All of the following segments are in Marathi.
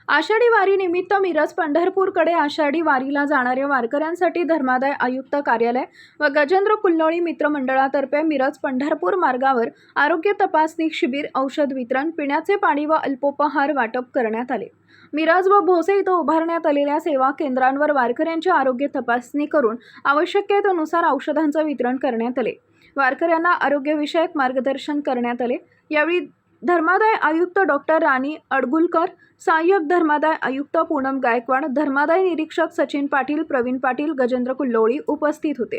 आषाढी वारीनिमित्त मिरज पंढरपूरकडे आषाढी वारीला जाणाऱ्या वारकऱ्यांसाठी धर्मादाय आयुक्त कार्यालय व गजेंद्र कुल्लोळी मित्रमंडळातर्फे मिरज पंढरपूर मार्गावर आरोग्य तपासणी शिबिर, औषध वितरण, पिण्याचे पाणी व अल्पोपहार वाटप करण्यात आले। मिरज व भोसे इथं उभारण्यात आलेल्या सेवा केंद्रांवर वारकऱ्यांची आरोग्य तपासणी करून आवश्यकतेनुसार औषधांचे वितरण करण्यात आले। वारकऱ्यांना आरोग्यविषयक मार्गदर्शन करण्यात आले। यावेळी धर्मादाय आयुक्त डॉक्टर राणी अडगुलकर, सहाय्यक धर्मादाय आयुक्त पूनम गायकवाड, धर्मादाय निरीक्षक सचिन पाटील, प्रवीण पाटील, गजेंद्र कुल्लोळी उपस्थित होते।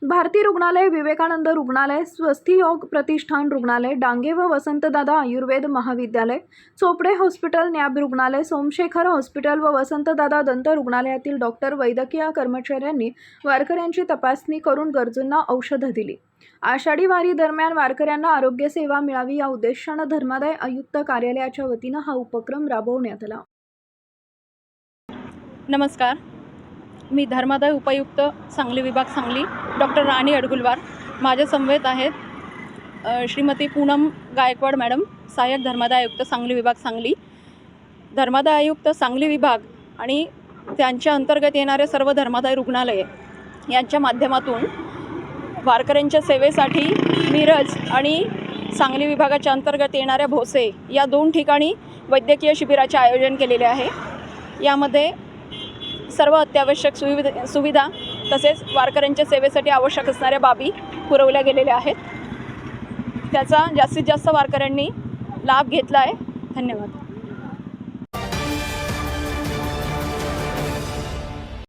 भारती रुग्णालय, विवेकानंद रुग्णालय, स्वस्तियोग प्रतिष्ठान रुग्णालय, डांगे व वसंतदादा आयुर्वेद महाविद्यालय, चोपडे हॉस्पिटल, न्याब रुग्णालय, सोमशेखर हॉस्पिटल व वसंतदादा दंत रुग्णालयातील डॉक्टर, वैद्यकीय कर्मचाऱ्यांनी वारकऱ्यांची तपासणी करून गरजूंना औषधं दिली। आषाढी वारी दरम्यान वारकऱ्यांना आरोग्य सेवा मिळावी या उद्देशाने धर्मादाय आयुक्त कार्यालयाच्या वतीने हा उपक्रम राबवण्यात आला। नमस्कार, मी धर्मादाय उपायुक्त सांगली विभाग सांगली डॉक्टर राणी अडगुलवार। माझे समवेत आहेत श्रीमती पूनम गायकवाड मॅडम, सहाय्यक धर्मादाय आयुक्त सांगली विभाग सांगली। धर्मादाय आयुक्त सांगली विभाग आणि त्यांच्या अंतर्गत येणारे सर्व धर्मादाय रुग्णालये यांच्या माध्यमातून वारकऱ्यांच्या सेवेसाठी मिरज आणि सांगली विभागाच्या अंतर्गत येणाऱ्या भोसे या 2 ठिकाणी वैद्यकीय शिबिराचे आयोजन केलेले आहे। यामध्ये सर्व अत्यावश्यक सुविधा तसेच वारकऱ्यांच्या सेवेसाठी आवश्यक असणाऱ्या बाबी पुरवल्या गेलेल्या आहेत। त्याचा जास्तीत जास्त वारकऱ्यांनी लाभ घेतला आहे। धन्यवाद।